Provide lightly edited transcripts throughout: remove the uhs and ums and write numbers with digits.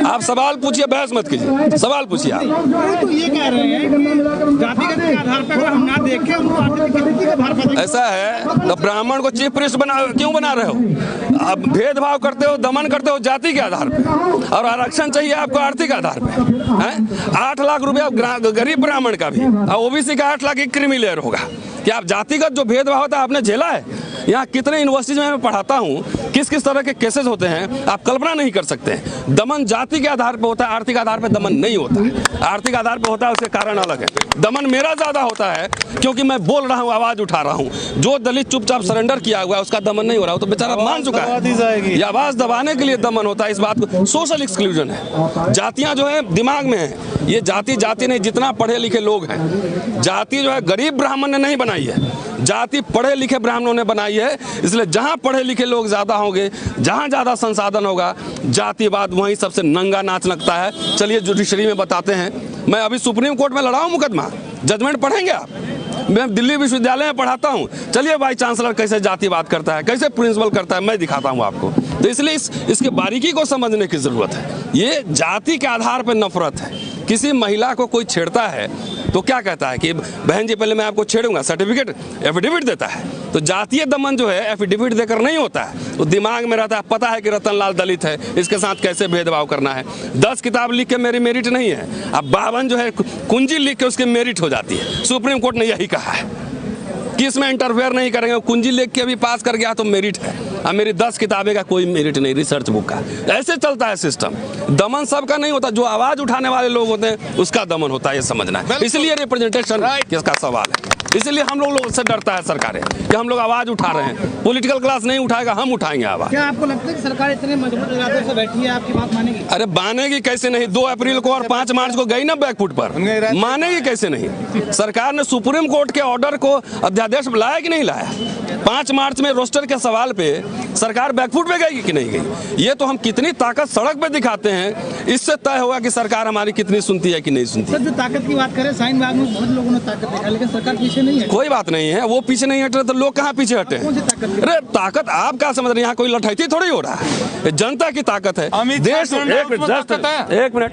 आप सवाल पूछिए, बहस मत कीजिए, सवाल पूछिए आप। तो ये कह रहे हैं कि जातिगत के आधार पर अगर हम ना देखें उनको आर्थिक के आधार पर ऐसा है तो ब्राह्मण को चीफ प्रीस्ट क्यों बना रहे हो? आप भेदभाव करते हो, दमन करते हो जाति के आधार पे, और आरक्षण चाहिए आपको आर्थिक आधार पे हैं? 8 लाख रुपया गरीब ब्राह्मण का भी, और ओबीसी का 8 लाख एक क्रीमी लेयर होगा। क्या आप जातिगत जो भेदभाव होता है आपने झेला है? यहाँ कितने यूनिवर्सिटीज में मैं पढ़ाता हूँ, किस किस तरह के केसेस होते हैं आप कल्पना नहीं कर सकते हैं। दमन जाति के आधार पे होता है, आर्थिक आधार पे दमन नहीं होता है। आर्थिक आधार पे होता है, उसके कारण अलग है। दमन मेरा ज्यादा होता है क्योंकि मैं बोल रहा हूँ, आवाज उठा रहा हूँ। जो दलित चुपचाप सरेंडर किया हुआ है उसका दमन नहीं हो रहा, वो तो बेचारा मान चुका है। ये आवाज दबाने के लिए दमन होता है। इस बात को सोशल एक्सक्लूजन है। जातियां जो है दिमाग में है, ये जाति नहीं, जितना पढ़े लिखे लोग हैं। जाति जो है गरीब ब्राह्मण ने नहीं बनाई है, जाति पढ़े लिखे ब्राह्मणों ने बनाई है। इसलिए जहां पढ़े लिखे लोग ज्यादा होंगे, जहां ज्यादा संसाधन होगा, जातिवाद वहीं सबसे नंगा नाच लगता है। चलिए जुडिशरी में बताते हैं। मैं अभी सुप्रीम कोर्ट में लड़ा हूं मुकदमा, जजमेंट पढ़ेंगे आप? मैं दिल्ली विश्वविद्यालय में पढ़ाता हूं। चलिए वाइस चांसलर कैसे जातिवाद करता है, कैसे प्रिंसिपल करता है, मैं दिखाता हूं आपको। तो इसलिए इसके बारीकी को समझने की जरूरत है। ये जाति के आधार पर नफरत है। किसी महिला को कोई छेड़ता है तो क्या कहता है कि बहन जी पहले मैं आपको छेड़ूंगा, सर्टिफिकेट एफिडेविट देता है। तो जातीय दमन जो है एफिडेविट देकर नहीं होता है, तो दिमाग में रहता है, पता है कि रतनलाल दलित है, इसके साथ कैसे भेदभाव करना है। 10 किताब लिख के मेरी मेरिट नहीं है, अब 52 जो है कुंजी लिख के उसकी मेरिट हो जाती है। सुप्रीम कोर्ट ने यही कहा है कि इसमें इंटरफेयर नहीं करेंगे। कुंजी लिख के अभी पास कर गया तो मेरिट है, अब मेरी 10 किताबें का कोई मेरिट नहीं, रिसर्च बुक का। ऐसे चलता है सिस्टम। दमन सबका नहीं होता, जो आवाज उठाने वाले लोग होते हैं उसका दमन होता है, ये समझना है। इसलिए रिप्रेजेंटेशन किसका सवाल है, इसलिए हम लोग से डरता है सरकारें कि हम लोग आवाज उठा रहे हैं। पॉलिटिकल क्लास नहीं उठाएगा, हम उठाएंगे आवाज। क्या आपको लगता है कि सरकार इतने मजबूत इरादे से बैठी है, आपकी बात मानेगी? अरे मानेगी कैसे नहीं? 2 अप्रैल को और 5 मार्च को गई ना बैकफुट पर, मानेगी कैसे नहीं? सरकार ने सुप्रीम कोर्ट के ऑर्डर को अध्यादेश लाया कि नहीं लाया? 5 मार्च में रोस्टर के सवाल पे सरकार बैकफुट पे गई कि नहीं गई? ये तो हम कितनी ताकत सड़क पे दिखाते हैं, इससे तय होगा कि सरकार हमारी कितनी सुनती है कि नहीं सुनती। सर, जो ताकत की बात करें, शाहीन बाग में बहुत लोगों ने ताकत दिखाई, लेकिन सरकार पीछे नहीं है। कोई बात नहीं है, वो पीछे नहीं हट रहे तो लोग कहाँ पीछे हटे हैं? अरे ताकत आप क्या समझ रहे हैं? यहाँ कोई लठैती थोड़ी हो रहा है, जनता की ताकत है। देश एक मिनट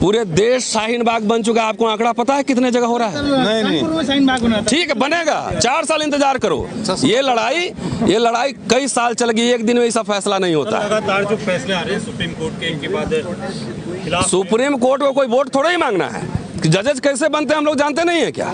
पूरे देश शाहीन बाग बन चुका है। आपको आंकड़ा पता है कितने जगह हो रहा है? नहीं। शाहीन बाग बना, ठीक है, बनेगा। 4 साल इंतजार करो। ये लड़ाई कई साल चल गई, एक दिन में ऐसा फैसला नहीं होता। लगातार जो फैसले आ रहे हैं सुप्रीम कोर्ट के, इनके बाद सुप्रीम कोर्ट को कोई वोट थोड़ा ही मांगना है। जजेस कैसे बनते हैं हम लोग जानते नहीं है क्या?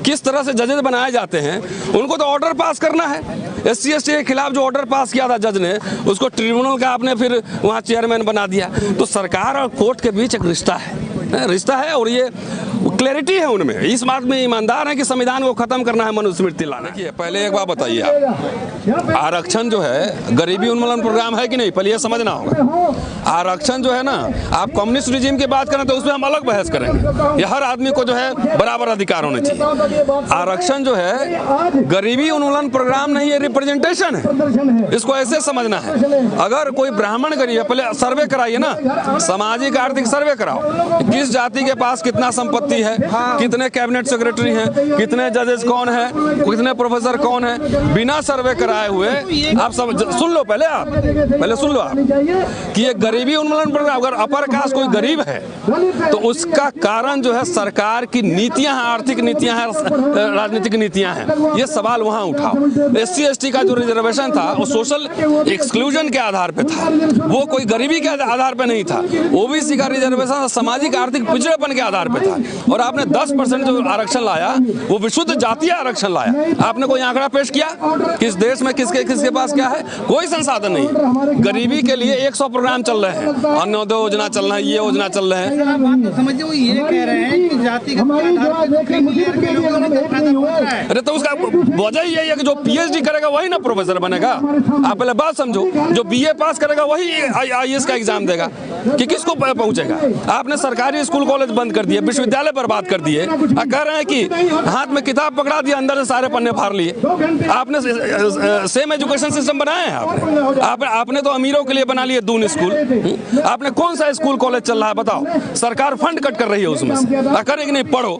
किस तरह से जजेस बनाए जाते हैं? उनको तो ऑर्डर पास करना है। SC ST के खिलाफ जो ऑर्डर पास किया था जज ने, उसको ट्रिब्यूनल का आपने फिर वहाँ चेयरमैन बना दिया। तो सरकार और कोर्ट के बीच एक रिश्ता है और ये क्लैरिटी है उनमें। इस बात में ईमानदार है कि संविधान को खत्म करना है, मनुस्मृति लाना है। पहले एक बात बताइए, आप आरक्षण जो है गरीबी उन्मूलन प्रोग्राम है कि नहीं, पहले ये समझना होगा। आरक्षण जो है ना, आप कम्युनिस्ट रिजीम की बात करें तो उसमें हम अलग बहस करेंगे। ये हर आदमी को जो है बराबर अधिकार होने चाहिए। आरक्षण जो है गरीबी उन्मूलन प्रोग्राम नहीं है, रिप्रेजेंटेशन है। इसको ऐसे समझना है। अगर कोई ब्राह्मण गरीब है, पहले सर्वे कराइए ना, सामाजिक आर्थिक सर्वे कराओ, किस जाति के पास कितना संपत्ति है, कितने कैबिनेट सेक्रेटरी हैं, कितने जजेस कौन है, कितने प्रोफेसर कौन है। बिना सर्वे कराए हुए आप सब सुन लो, पहले सुन लो आप कि ये गरीबी उन्मूलन प्रोग्राम, अगर अपर कास्ट कोई गरीब है तो उसका कारण जो है सरकार की नीतियां हैं, आर्थिक नीतियां हैं, राजनीतिक नीतियां हैं। ये सवाल वहां उठाओ। SC ST का जो रिजर्वेशन था वो सोशल एक्सक्लूजन के आधार पे था, वो कोई गरीबी के आधार पे नहीं था। OBC का रिजर्वेशन सामाजिक आर्थिक पिछड़ेपन के आधार पे था। और आपने 10% जो आरक्षण लाया वो विशुद्ध जातीय आरक्षण लाया। आपने कोई आंकड़ा पेश किया किस देश में किसके पास क्या है? कोई संसाधन नहीं। गरीबी के लिए 100 प्रोग्राम चल रहे हैं, अन्योदय योजना चल रहा है, ये योजना चल रहे हैं। समझिए वो ये कह रहे हैं कि जातिगत अरे तो उसका वजह यही है कि जो PhD करेगा वही ना प्रोफेसर बनेगा। आप पहले बात समझो, जो BA पास करेगा वही IAS का एग्जाम देगा कि किसको पहुंचेगा। आपने सरकारी स्कूल कॉलेज बंद कर दिए, विश्वविद्यालय पर बर्बाद कर दिए। कह रहे हैं कि हाथ में किताब पकड़ा दिया, अंदर से सारे पन्ने फाड़ लिए। आपने सेम एजुकेशन सिस्टम बनाया है आपने तो अमीरों के लिए बना लिए दून स्कूल। आपने कौन सा स्कूल कॉलेज चल रहा है बताओ? सरकार फंड कट कर रही है उसमें से। करे कि नहीं पढ़ो।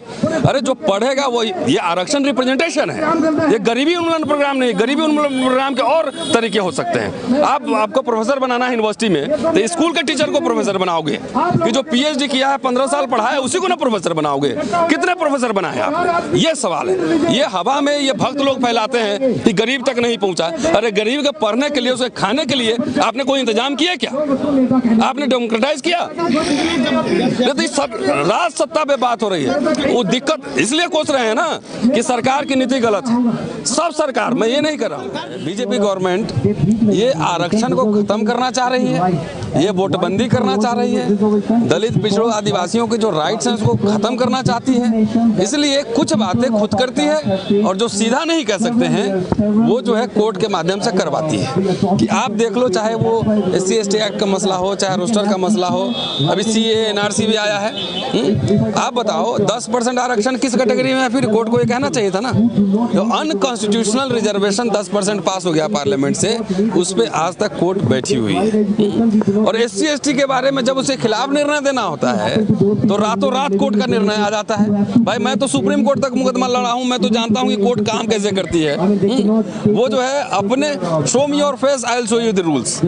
अरे जो पढ़ेगा वो, ये आरक्षण रिप्रेजेंटेशन है, ये गरीबी उन्मूलन प्रोग्राम नहीं। गरीबी उन्मूलन प्रोग्राम के और तरीके हो सकते हैं। आपको प्रोफेसर बनाना है यूनिवर्सिटी में, तो स्कूल के टीचर को प्रोफेसर बनाओगे कि जो पीएचडी किया है 15 साल पढ़ा है उसी को ना प्रोफेसर बनाओगे? कितने प्रोफेसर बनाए आप? ये सवाल है। ये हवा में ये भक्त लोग फैलाते हैं कि गरीब तक नहीं पहुंचा। अरे गरीब के पढ़ने के लिए, उसे खाने के लिए आपने कोई इंतजाम किया क्या? आपने डेमोक्रेटाइज किया? यदि सब राज सत्ता पे बात हो रही है, वो दिक्कत इसलिए कोस रहे हैं ना कि सरकार की नीति गलत है। सब सरकार, मैं ये नहीं कर रहा हूँ, बीजेपी गवर्नमेंट ये आरक्षण को खत्म करना चाह रही है, ये वोटबंदी करना चाह रही है, दलित पिछड़ों आदिवासियों के जो राइट्स हैं उसको खत्म करना चाहती है। इसलिए कुछ बातें खुद करती है और जो सीधा नहीं कह सकते हैं वो जो है कोर्ट के माध्यम से करवाती है। कि आप देख लो, चाहे वो SC/ST एक्ट का मसला हो, चाहे रोस्टर का मसला हो, अभी CA NRC भी आया है। आप बताओ 10% आरक्षण किस कैटेगरी में है? फिर कोर्ट को ये कहना चाहिए था ना। जो अनकॉन्स्टिट्यूशनल रिजर्वेशन 10% पास हो गया पार्लियामेंट से, उस पर आज तक कोर्ट बैठी हुई है। और SC/ST के बारे में जब उसे खिलाफ निर्णय देना होता है तो रातों रात कोर्ट का निर्णय आ जाता है। भाई मैं तो सुप्रीम कोर्ट तक मुकदमा लड़ा हूं, मैं तो जानता हूं कि कोर्ट काम कैसे करती है। वो जो है अपने show me your face I will show you the rules,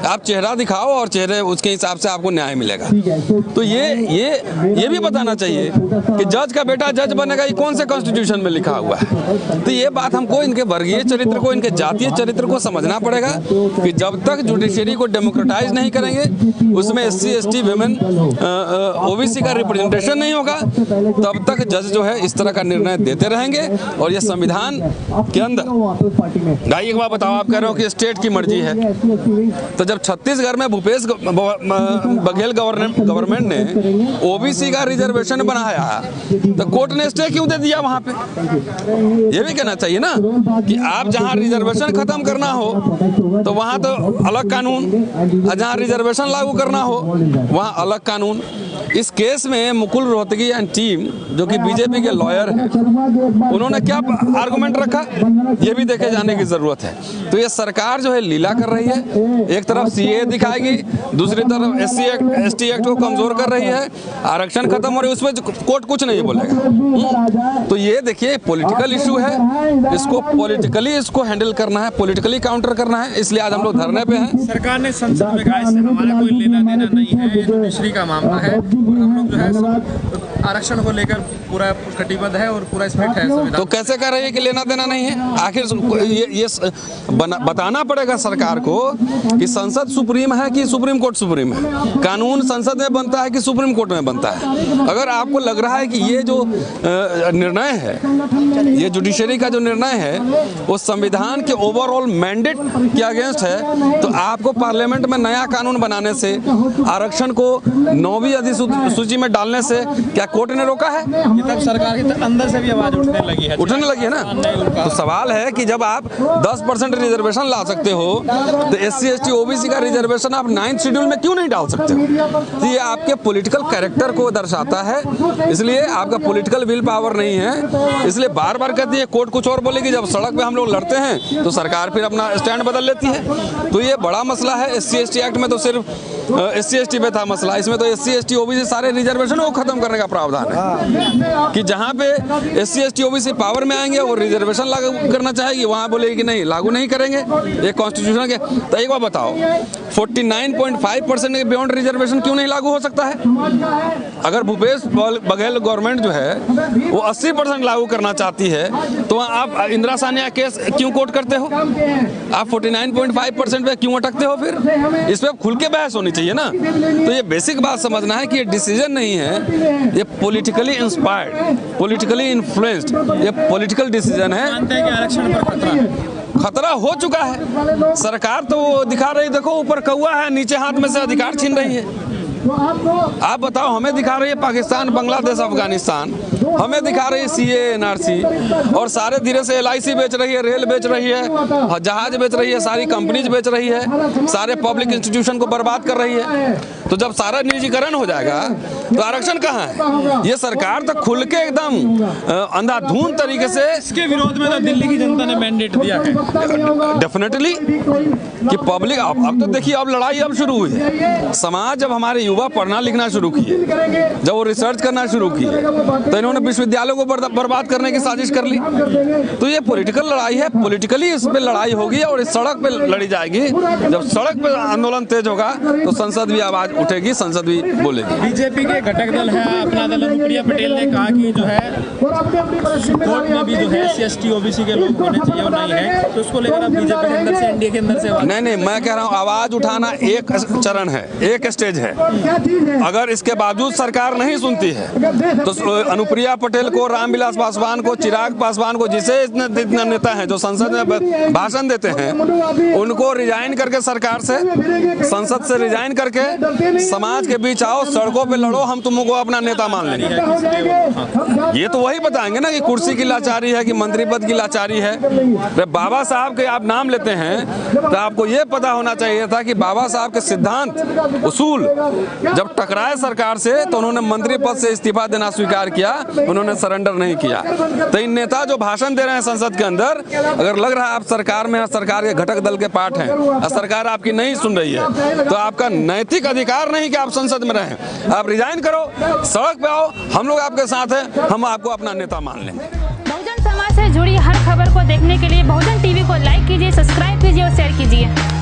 आप चेहरा दिखाओ और चेहरे उसके हिसाब से आपको न्याय मिलेगा। तो ये भी बताना चाहिए कि जज का बेटा जज बनेगा, ये कौन से कॉन्स्टिट्यूशन में लिखा हुआ है? तो ये बात हमको इनके वर्गीय चरित्र को, इनके जातीय चरित्र को समझना पड़ेगा कि जब तक जुडिशरी को डेमोक्रेटाइज नहीं करेंगे, उसमें SC/ST विमेन OBC का रिप्रेजेंटेशन नहीं होगा, तब तक जज जो है इस तरह का निर्णय देते रहेंगे। और ये संविधान के अंदर भाई एक बात बताओ, आप कह रहे हो कि स्टेट की मर्जी है, तो जब छत्तीसगढ़ में भूपेश बघेल गवर्नमेंट ने OBC का रिजर्वेशन बनाया तो कोर्ट ने स्टे क्यों दे दिया वहां पे? ये भी कहना चाहिए ना कि आप जहां रिजर्वेशन खत्म करना हो तो वहां तो अलग कानून, जहां रिजर्वेशन लागू करना हो वहां अलग कानून। इस केस में मुकुल रोहतगी एंड टीम, जो कि बीजेपी के लॉयर हैं, उन्होंने क्या आर्गुमेंट रखा, ये भी देखे जाने की जरूरत है। तो ये सरकार जो है लीला कर रही है, एक तरफ CA दिखाएगी, दूसरी तरफ SC/ST एक्ट को कमजोर कर रही है, आरक्षण खत्म हो रही है, उसमें कोर्ट कुछ नहीं बोलेगा। तो ये देखिए पॉलिटिकल इशू है, इसको पॉलिटिकली इसको हैंडल करना है, पॉलिटिकली काउंटर करना है। इसलिए आज हम लोग धरने पे हैं। सरकार ने संसद में कहा इससे हमारा कोई लेना देना नहीं है, ये जुडिशरी का मामला है और हम लोग जो है आरक्षण को लेकर पूरा कटिबद्ध है और पूरा स्पष्ट है संविधान। तो कैसे कह रही है कि लेना देना नहीं है? आखिर ये बताना पड़ेगा सरकार को कि संसद सुप्रीम है कि सुप्रीम कोर्ट सुप्रीम है, कानून संसद में बनता है कि सुप्रीम कोर्ट में बनता है। अगर आपको लग रहा है कि ये जो निर्णय है, ये जुडिशरी का जो निर्णय है वो संविधान के ओवरऑल मैंडेट के अगेंस्ट है, तो आपको पार्लियामेंट में नया कानून बनाने से, आरक्षण को 9वीं अधिसूची में डालने से क्या कोर्ट ने रोका है? ये तब सरकार के अंदर से भी आवाज उठने लगी है ना। तो सवाल है कि जब आप 10% रिजर्वेशन ला सकते हो तो SC/ST OBC का रिजर्वेशन आप 9th शेड्यूल में क्यों नहीं डाल सकते हो? तो ये आपके पॉलिटिकल कैरेक्टर को दर्शाता है, इसलिए आपका पॉलिटिकल विल पावर नहीं है। इसलिए बार बार कहती है कोर्ट कुछ और बोलेगी, जब सड़क पे हम लोग लड़ते हैं तो सरकार फिर अपना स्टैंड बदल लेती है। तो ये बड़ा मसला है। SC/ST एक्ट में तो सिर्फ SC/ST पे था मसला, इसमें तो SC/ST OBC सारे रिजर्वेशन को खत्म करने का प्रावधान है कि जहां पे SC/ST OBC पावर में आएंगे और रिजर्वेशन लागू करना चाहेगी, वहां बोलेगी कि नहीं लागू नहीं करेंगे, ये कॉन्स्टिट्यूशन के। तो एक बार बताओ 49.5% के बियॉन्ड रिजर्वेशन क्यों नहीं लागू हो सकता है? अगर भूपेश बघेल गवर्नमेंट जो है वो 80% लागू करना चाहती है तो आप इंदिरा सानिया केस क्यों कोर्ट करते हो? आप 49.5% पे क्यों अटकते हो? फिर इस पे खुल के बहस होनी चाहिए ना। तो ये बेसिक बात समझना है कि ये डिसीजन नहीं है, ये पॉलिटिकली इंस्पायर्ड, पॉलिटिकली इन्फ्लुएंस्ड, ये पॉलिटिकल डिसीजन है। मानते हैं कि आरक्षण पर खतरा है, खतरा हो चुका है। सरकार तो वो दिखा रही, देखो ऊपर कौवा है, नीचे हाथ में से अधिकार छीन रही है। आप बताओ, हमें दिखा रही है पाकिस्तान, बांग्लादेश, अफगानिस्तान हमें दिखा रही है CA NRC, और सारे धीरे से LIC बेच रही है, रेल बेच रही है, जहाज बेच रही है, सारी कंपनीज बेच रही है, सारे पब्लिक इंस्टीट्यूशन को बर्बाद कर रही है। तो जब सारा निजीकरण हो जाएगा तो आरक्षण कहाँ है? ये सरकार तो खुल के एकदम अंधाधुंध तरीके से इसके विरोध में तो दिल्ली की जनता ने मैंडेट दिया है। डेफिनेटली कि पब्लिक अब तो देखिए, अब लड़ाई अब शुरू हुई है। समाज जब हमारे युवा पढ़ना लिखना शुरू किए, जब वो रिसर्च करना शुरू किए, तो इन्होंने विश्वविद्यालयों को बर्बाद करने की साजिश कर ली। तो ये पॉलिटिकल लड़ाई है, पॉलिटिकली इस पे लड़ाई होगी और इस सड़क पे लड़ी जाएगी। जब सड़क पे आंदोलन तेज होगा तो संसद भी आवाज उठेगी, संसद भी बोलेगी। बीजेपी के घटक दल है अपना दल, अनुप्रिया पटेल ने कहा कि जो है कोर्ट में भी जो है SC OBC के लोग होने चाहिए और नहीं है, तो उसको लेकर आप बीजेपी के अंदर से, NDA के अंदर से नहीं, मैं कह रहा हूँ आवाज उठाना एक चरण है, एक स्टेज है। अगर इसके बावजूद सरकार नहीं सुनती है तो अनुप्रिया पटेल को, रामविलास पासवान को, चिराग पासवान को, जिसे इतने नेता हैं जो संसद में भाषण देते हैं, उनको रिजाइन करके सरकार से, संसद से रिजाइन करके समाज के बीच आओ, सड़कों पे लड़ो, हम तुमको अपना नेता मान लेंगे। ये तो वही बताएंगे ना कि कुर्सी की लाचारी है कि मंत्री पद की लाचारी है। बाबा साहब के आप नाम लेते हैं तो आपको ये पता होना चाहिए था कि बाबा साहब के सिद्धांत, उसूल जब टकराए सरकार से तो उन्होंने मंत्री पद से इस्तीफा देना स्वीकार किया, उन्होंने सरेंडर नहीं किया। तो इन नेता जो भाषण दे रहे हैं संसद के अंदर, अगर लग रहा है आप सरकार में, सरकार के घटक दल के पार्ट हैं और सरकार आपकी नहीं सुन रही है, तो आपका नैतिक अधिकार नहीं कि आप संसद में रहें। आप रिजाइन करो, सड़क पे आओ, हम लोग आपके साथ हैं, हम आपको अपना नेता मान लेंगे। बहुजन समाज से जुड़ी हर खबर को देखने के लिए बहुजन टीवी को लाइक कीजिए, सब्सक्राइब कीजिए और शेयर कीजिए।